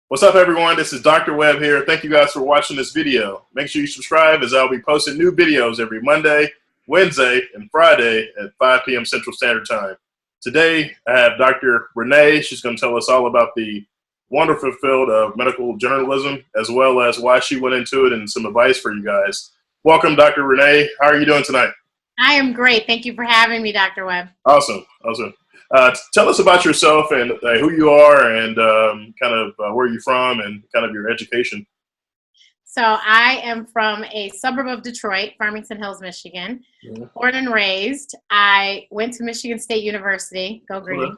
What's up, everyone? This is Dr. Webb here. Thank you guys for watching this video. Make sure you subscribe, as I'll be posting new videos every Monday, Wednesday, and Friday at 5 p.m. Central Standard Time. Today, I have Dr. Renee. She's going to tell us all about the wonderful field of medical journalism, as well as why she went into it and some advice for you guys. Welcome, Dr. Renee. How are you doing tonight? I am great. Thank you for having me, Dr. Webb. Awesome. Tell us about yourself and who you are and where you're from and kind of your education. So I am from a suburb of Detroit, Farmington Hills, Michigan. Mm-hmm. Born and raised. I went to Michigan State University. Go Green.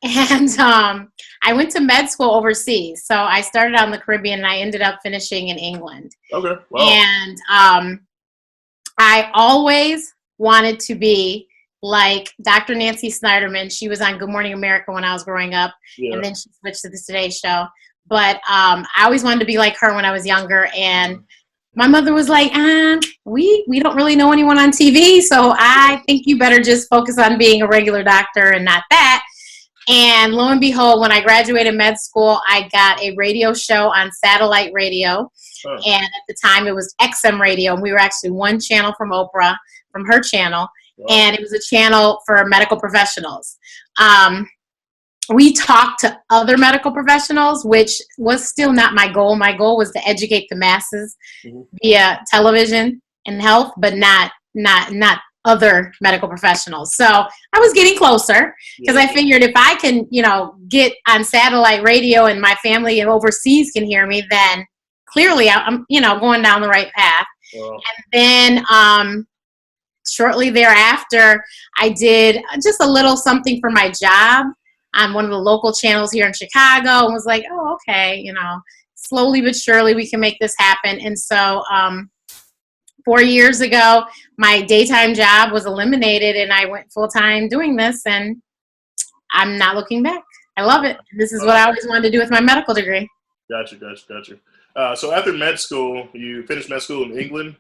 And I went to med school overseas. So I started out in the Caribbean and I ended up finishing in England. Okay. Wow. And I always wanted to be like Dr. Nancy Snyderman. She was on Good Morning America when I was growing up, and then she switched to the Today Show. But I always wanted to be like her when I was younger, and my mother was like, we don't really know anyone on TV, so I think you better just focus on being a regular doctor and not that. And lo and behold, when I graduated med school, I got a radio show on satellite radio, and at the time it was XM radio, and we were actually one channel from Oprah, from her channel. Wow. And it was a channel for medical professionals. We talked to other medical professionals, which was still not my goal. My goal was to educate the masses via television and health, but not other medical professionals. So I was getting closer because I figured if I can, get on satellite radio and my family overseas can hear me, then clearly I'm, going down the right path. Wow. And then, shortly thereafter, I did just a little something for my job on one of the local channels here in Chicago and was like, oh, okay, slowly but surely we can make this happen. And so 4 years ago, my daytime job was eliminated and I went full-time doing this, and I'm not looking back. I love it. This is what I always wanted to do with my medical degree. Gotcha. So after med school, you finished med school in England.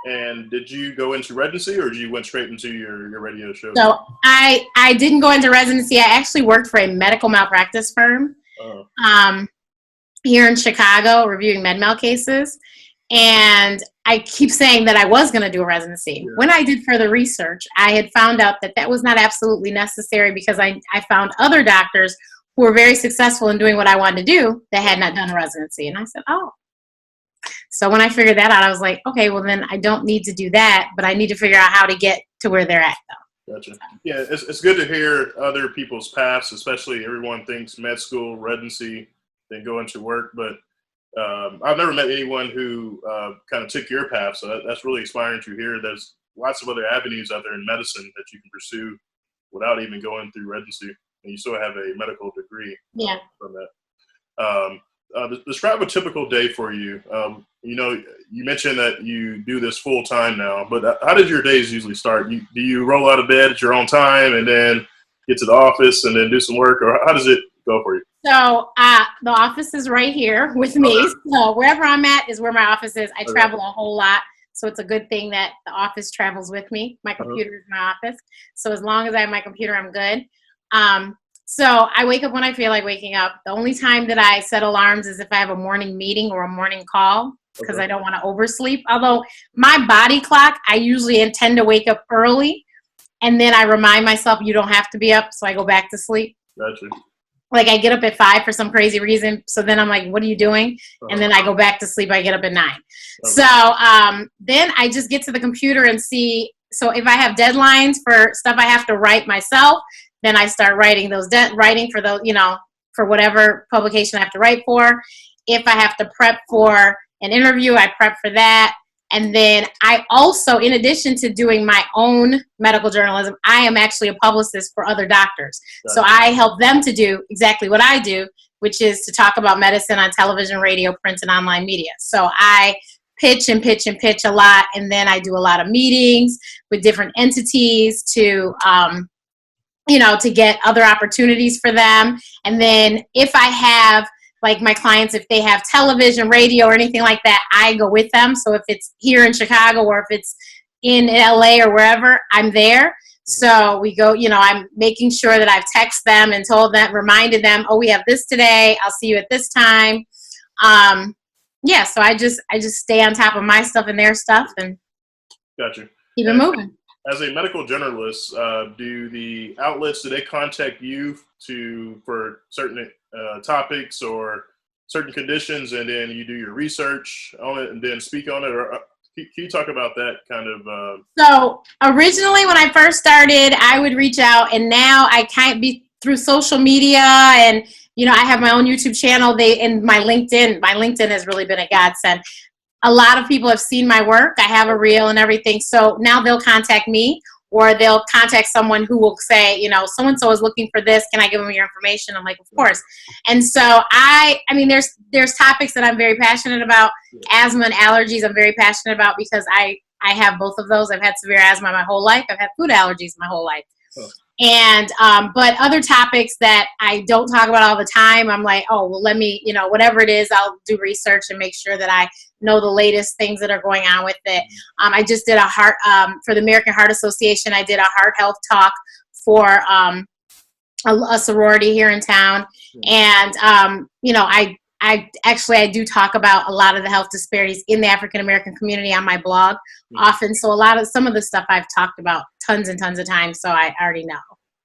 And did you go into residency or did you went straight into your radio show? So I didn't go into residency. I actually worked for a medical malpractice firm here in Chicago, reviewing med mal cases. And I keep saying that I was going to do a residency. Yeah. When I did further research, I had found out that was not absolutely necessary because I found other doctors who were very successful in doing what I wanted to do that had not done a residency. And I said, oh. So when I figured that out, I was like, okay, well then I don't need to do that, but I need to figure out how to get to where they're at, though. Gotcha. Yeah, it's good to hear other people's paths, especially everyone thinks med school, residency, then go into work. But I've never met anyone who kind of took your path, so that's really inspiring to hear. There's lots of other avenues out there in medicine that you can pursue without even going through residency, and you still have a medical degree from that. Describe a typical day for you. You mentioned that you do this full time now, but how did your days usually start? Do you roll out of bed at your own time and then get to the office and then do some work, or how does it go for you? So the office is right here with me. Okay. So wherever I'm at is where my office is. I travel a whole lot, so it's a good thing that the office travels with me. My computer is my office. So as long as I have my computer, I'm good. So I wake up when I feel like waking up. The only time that I set alarms is if I have a morning meeting or a morning call because I don't want to oversleep. Although my body clock, I usually intend to wake up early, and then I remind myself you don't have to be up, so I go back to sleep. Gotcha. Like I get up at 5 for some crazy reason, so then I'm like, what are you doing? And then I go back to sleep. I get up at 9. So then I just get to the computer and see. So if I have deadlines for stuff I have to write myself, then I start writing writing for those, for whatever publication I have to write for. If I have to prep for an interview, I prep for that. And then I also, in addition to doing my own medical journalism, I am actually a publicist for other doctors. Right. So I help them to do exactly what I do, which is to talk about medicine on television, radio, print, and online media. So I pitch a lot, and then I do a lot of meetings with different entities to to get other opportunities for them. And then if I have, like my clients, if they have television, radio, or anything like that, I go with them. So if it's here in Chicago or if it's in LA or wherever, I'm there. So we go, I'm making sure that I've texted them and reminded them, oh, we have this today. I'll see you at this time. So I just stay on top of my stuff and their stuff and Gotcha. Keep it moving. As a medical journalist, do the outlets, do they contact you for certain topics or certain conditions, and then you do your research on it and then speak on it? Or can you talk about that kind of? So originally when I first started, I would reach out, and now I can't be through social media, and I have my own YouTube channel. And my LinkedIn has really been a godsend. A lot of people have seen my work. I have a reel and everything. So now they'll contact me, or they'll contact someone who will say, so-and-so is looking for this. Can I give them your information? I'm like, of course. And so there's topics that I'm very passionate about. Asthma and allergies I'm very passionate about because I have both of those. I've had severe asthma my whole life. I've had food allergies my whole life. Oh. And, but other topics that I don't talk about all the time, I'm like, oh, well, let me, whatever it is, I'll do research and make sure that I know the latest things that are going on with it. I just did for the American Heart Association, I did a heart health talk for a sorority here in town. And, I do talk about a lot of the health disparities in the African-American community on my blog often. So some of the stuff I've talked about tons and tons of times, so I already know.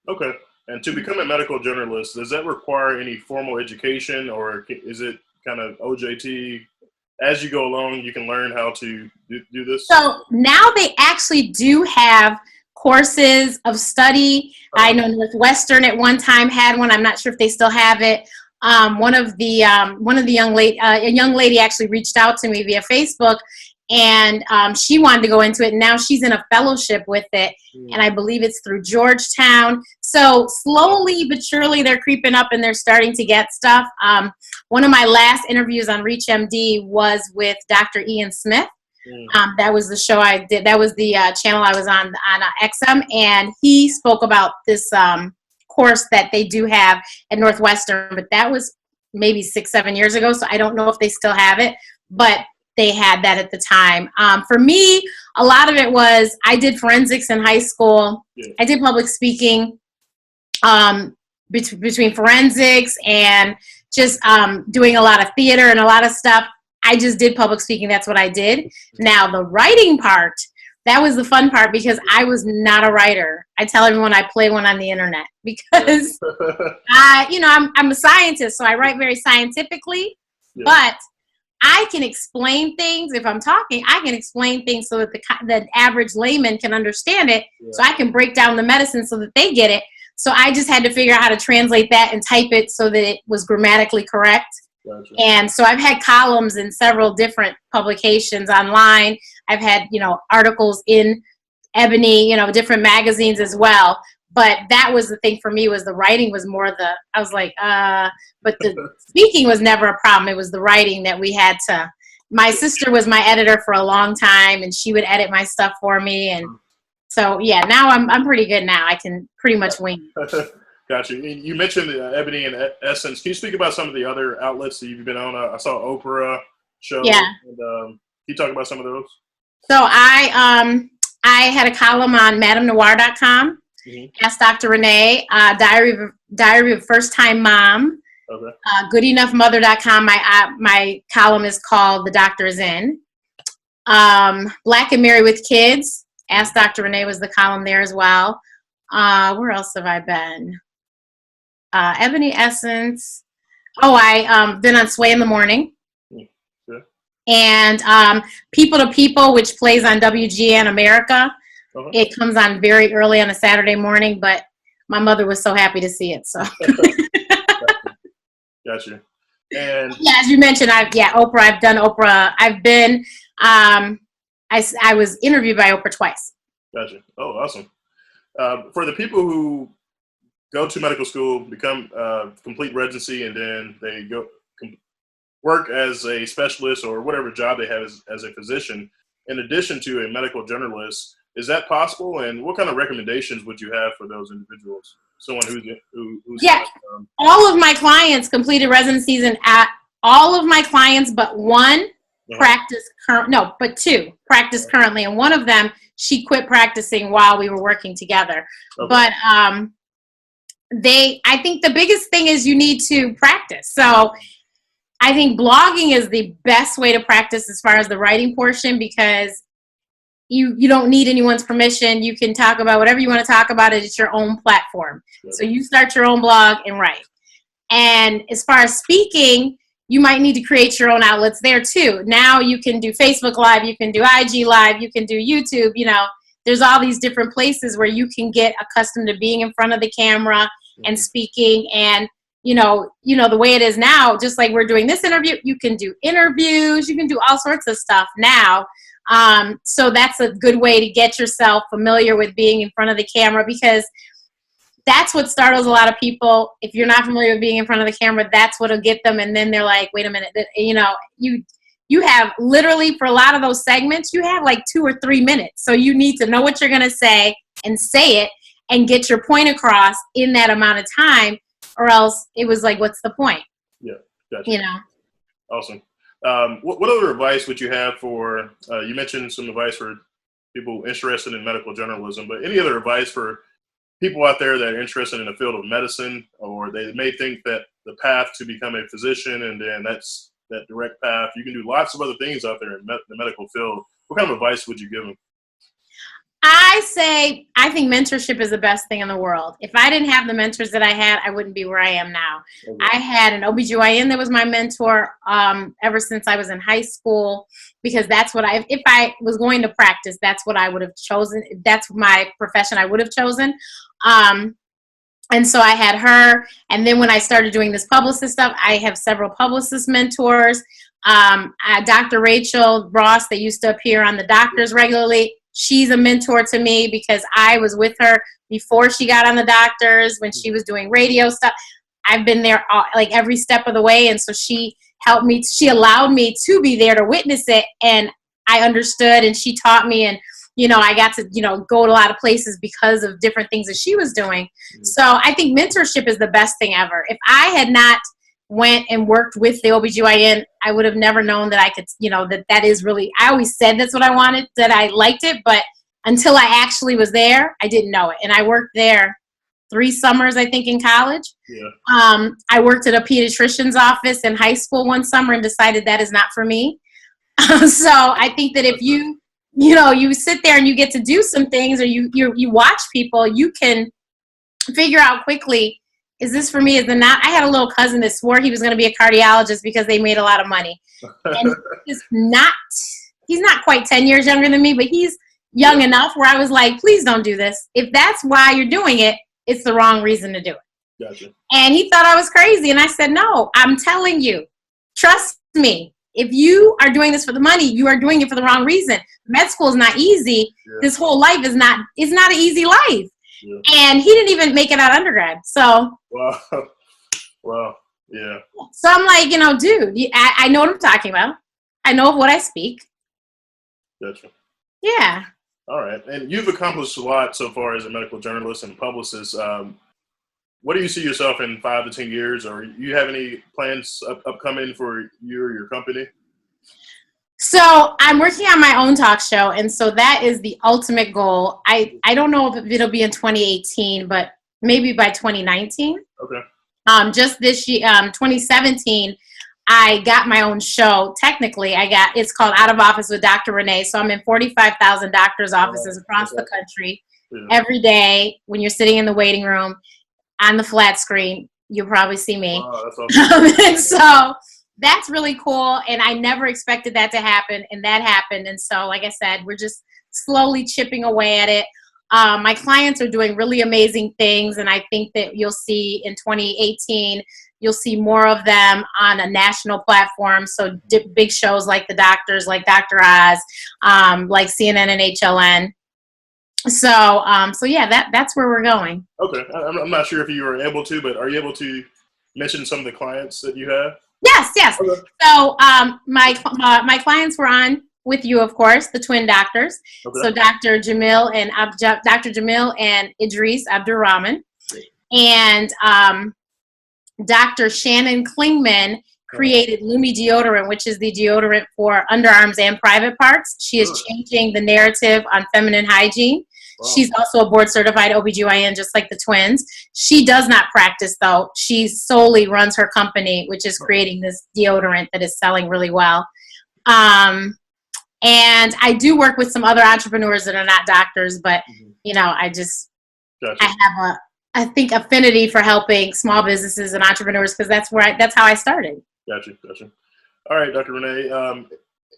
Okay. And to become a medical journalist, does that require any formal education, or is it kind of OJT? As you go along, you can learn how to do this? So now they actually do have courses of study. I know Northwestern at one time had one. I'm not sure if they still have it. A young lady actually reached out to me via Facebook, and she wanted to go into it. And now she's in a fellowship with it, and I believe it's through Georgetown. So slowly but surely they're creeping up and they're starting to get stuff. One of my last interviews on ReachMD was with Dr. Ian Smith. That was the show I did. That was the channel I was on XM, and he spoke about this course that they do have at Northwestern, but that was maybe 6-7 years ago, so I don't know if they still have it, but they had that at the time. For me, a lot of it was, I did forensics in high school. I did public speaking between forensics and just doing a lot of theater and a lot of stuff. I just did public speaking. That's what I did. Now, the writing part, that was the fun part because I was not a writer. I tell everyone I play one on the internet because I'm a scientist, so I write very scientifically, but I can explain things. If I'm talking, I can explain things so that the average layman can understand it. So I can break down the medicine so that they get it. So I just had to figure out how to translate that and type it so that it was grammatically correct. Gotcha. And so I've had columns in several different publications online. I've had, articles in Ebony, different magazines as well. But that was the thing for me, was the writing was more I was like, but the speaking was never a problem. It was the writing that we had to. My sister was my editor for a long time, and she would edit my stuff for me. And so, now I'm pretty good now. I can pretty much wing it. Gotcha. You mentioned Ebony and Essence. Can you speak about some of the other outlets that you've been on? I saw Oprah Show. Yeah. And, can you talk about some of those? So I had a column on MadameNoir.com. Ask Dr. Renee. Diary of a First Time Mom. Okay. GoodEnoughMother.com. My column is called The Doctor Is In. Black and Married with Kids. Ask Dr. Renee was the column there as well. Where else have I been? Ebony, Essence. I've been on Sway in the Morning. Sure. And People to People, which plays on WGN America. Uh-huh. It comes on very early on a Saturday morning, but my mother was so happy to see it. So. Gotcha. And as you mentioned, Oprah. I've done Oprah. I've been. I was interviewed by Oprah twice. Gotcha. Oh, awesome. For the people who go to medical school, become complete residency, and then they go work as a specialist or whatever job they have as a physician, in addition to a medical journalist, is that possible? And what kind of recommendations would you have for those individuals? Someone who's all of my clients completed residencies, and all of my clients but one two practice currently, and one of them she quit practicing while we were working together. Okay. But I think the biggest thing is you need to practice. So I think blogging is the best way to practice as far as the writing portion, because you don't need anyone's permission. You can talk about whatever you want to talk about. It's your own platform. Sure. So you start your own blog and write. And as far as speaking, you might need to create your own outlets there too. Now you can do Facebook Live, you can do IG Live, you can do YouTube. There's all these different places where you can get accustomed to being in front of the camera and speaking. And the way it is now, just like we're doing this interview, you can do interviews, you can do all sorts of stuff now. So that's a good way to get yourself familiar with being in front of the camera, because that's what startles a lot of people. If you're not familiar with being in front of the camera, that's what'll get them. And then they're like, wait a minute, you have literally, for a lot of those segments, you have like 2 or 3 minutes. So you need to know what you're going to say and say it and get your point across in that amount of time, or else it was like, what's the point? Yeah, gotcha. Awesome. What other advice would you have for, you mentioned some advice for people interested in medical journalism, but any other advice for people out there that are interested in the field of medicine, or they may think that the path to become a physician and then that's that direct path? You can do lots of other things out there in the medical field. What kind of advice would you give them? I think mentorship is the best thing in the world. If I didn't have the mentors that I had, I wouldn't be where I am now. Okay. I had an OBGYN that was my mentor ever since I was in high school, because that's what if I was going to practice, that's what I would have chosen. That's my profession I would have chosen. And so I had her. And then when I started doing this publicist stuff, I have several publicist mentors. Dr. Rachel Ross, that used to appear on The Doctors regularly. She's a mentor to me because I was with her before she got on The Doctors, when she was doing radio stuff. I've been there like every step of the way. And so she helped me. She allowed me to be there to witness it. And I understood, and she taught me. And, I got to, go to a lot of places because of different things that she was doing. Mm-hmm. So I think mentorship is the best thing ever. If I had not went and worked with the OBGYN, I would have never known that I could, that is really, I always said that's what I wanted, that I liked it, but until I actually was there, I didn't know it. And I worked there 3 summers, I think, in college. Yeah. I worked at a pediatrician's office in high school one summer and decided that is not for me. So I think that if you sit there and you get to do some things, or you watch people, you can figure out quickly, is this for me? Is it not? I had a little cousin that swore he was going to be a cardiologist because they made a lot of money. And he's not quite 10 years younger than me, but he's young enough where I was like, please don't do this. If that's why you're doing it, it's the wrong reason to do it. Gotcha. And he thought I was crazy. And I said, no, I'm telling you, trust me. If you are doing this for the money, you are doing it for the wrong reason. Med school is not easy. Yeah. This whole life is not an easy life. Yeah. And he didn't even make it out of undergrad. So, wow, yeah. So I'm like, dude, I know what I'm talking about. I know what I speak. Gotcha. Yeah. All right. And you've accomplished a lot so far as a medical journalist and publicist. What do you see yourself in 5 to 10 years? Or you have any plans upcoming for you or your company? So I'm working on my own talk show, and so that is the ultimate goal. I don't know if it'll be in 2018, but maybe by 2019. Okay. Just this year, 2017, I got my own show. Technically, it's called Out of Office with Dr. Renee. So I'm in 45,000 doctors' offices across the country every day. When you're sitting in the waiting room on the flat screen, you'll probably see me. Wow, that's awesome. And so that's really cool, and I never expected that to happen, and that happened. And so, like I said, we're just slowly chipping away at it. My clients are doing really amazing things, and I think that you'll see in 2018, you'll see more of them on a national platform. So big shows like The Doctors, like Dr. Oz, like CNN and HLN. So yeah, that's where we're going. Okay. I'm not sure if you were able to, but are you able to mention some of the clients that you have? Yes. Okay. So my clients were on with you, of course, the twin doctors. Okay. So Dr. Jamil and Idris Abdurrahman, and Dr. Shannon Klingman created Lumi deodorant, which is the deodorant for underarms and private parts. She is changing the narrative on feminine hygiene. Wow. She's also a board certified OBGYN, just like the twins. She does not practice, though. She solely runs her company, which is creating this deodorant that is selling really well. And I do work with some other entrepreneurs that are not doctors, but, you know, I have I think affinity for helping small businesses and entrepreneurs, because that's how I started. Gotcha. All right, Dr. Renee,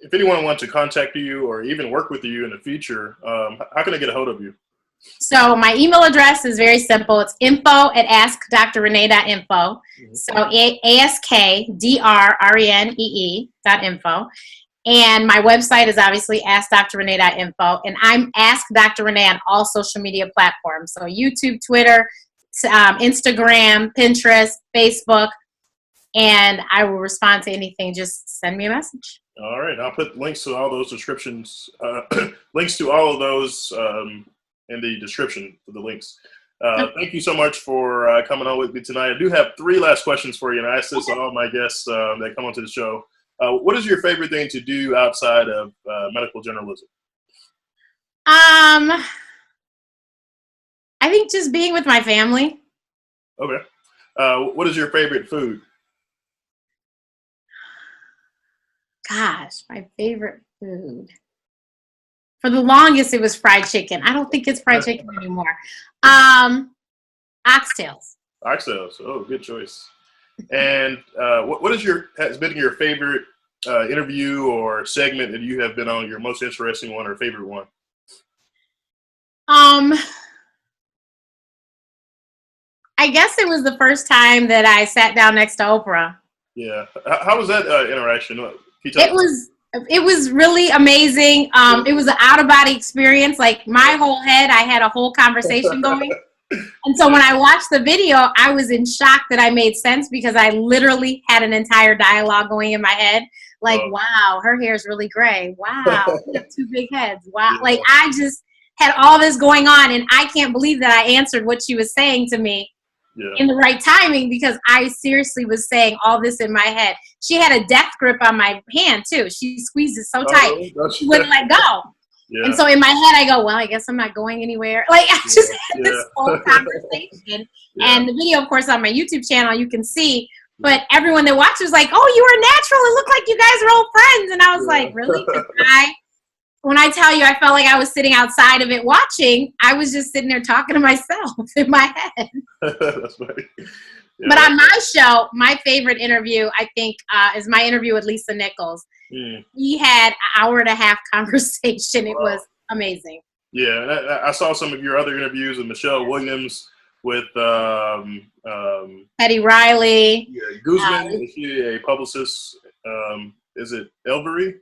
if anyone wants to contact you or even work with you in the future, how can I get a hold of you? So my email address is very simple. It's info@askdrrenee.info. So AskDrrenee.info. And my website is obviously askdrrenee.info. And I'm Ask Dr. Renee on all social media platforms. So YouTube, Twitter, Instagram, Pinterest, Facebook. And I will respond to anything. Just send me a message. All right. I'll put links to all those descriptions, links to all of those in the description for the links. Thank you so much for coming on with me tonight. I do have 3 last questions for you, and I ask this to all my guests that come onto the show. What is your favorite thing to do outside of medical journalism? I think just being with my family. Okay. What is your favorite food? Gosh, my favorite food. For the longest, it was fried chicken. I don't think it's fried chicken anymore. Oxtails. Oxtails. Oh, good choice. And what has been your favorite interview or segment that you have been on, your most interesting one or favorite one? I guess it was the first time that I sat down next to Oprah. Yeah. How was that interaction? It was really amazing. It was an out-of-body experience. Like, my whole head, I had a whole conversation going. And so when I watched the video, I was in shock that I made sense, because I literally had an entire dialogue going in my head. Like, wow, her hair's really gray. Wow, you have 2 big heads. Wow. Yeah. Like, I just had all this going on, and I can't believe that I answered what she was saying to me in the right timing, because I seriously was saying all this in my head. She had a death grip on my hand, too. She squeezed it so tight, she wouldn't let go. Yeah. And so in my head, I go, well, I guess I'm not going anywhere. Like, I just had this whole conversation. And the video, of course, on my YouTube channel, you can see. But everyone that watched was like, oh, you were natural. It looked like you guys are old friends. And I was like, really? When I tell you, I felt like I was sitting outside of it watching. I was just sitting there talking to myself in my head. That's funny. Yeah. But on my show, my favorite interview, I think, is my interview with Lisa Nichols. We had an hour-and-a-half conversation. It was amazing. Yeah, and I saw some of your other interviews with Michelle Williams, with Eddie Riley. Yeah, Guzman, is she a publicist? Is it Elvira?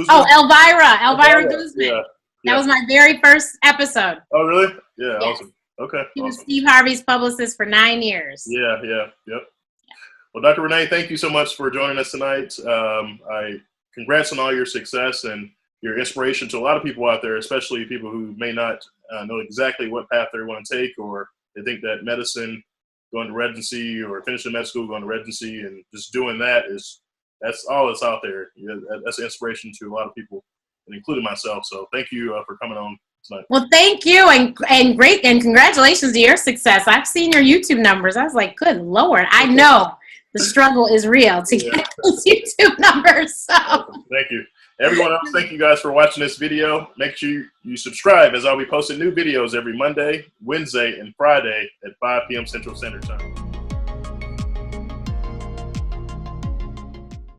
Oh, Elvira Guzman. Yeah. That was my very first episode. Oh, really? Yeah, yes. Awesome. Okay. He was Steve Harvey's publicist for 9 years. Yep. Well, Dr. Renee, thank you so much for joining us tonight. Congrats on all your success and your inspiration to a lot of people out there, especially people who may not know exactly what path they want to take, or they think that medicine, going to residency, or finishing med school, going to residency, and just doing that's all that's out there. That's an inspiration to a lot of people, and including myself. So thank you for coming on tonight. Well, thank you, and great, and congratulations to your success. I've seen your YouTube numbers. I was like, good Lord, I know the struggle is real to get those YouTube numbers. So. Thank you. Everyone else, thank you guys for watching this video. Make sure you subscribe, as I'll be posting new videos every Monday, Wednesday, and Friday at 5 p.m. Central Standard Time.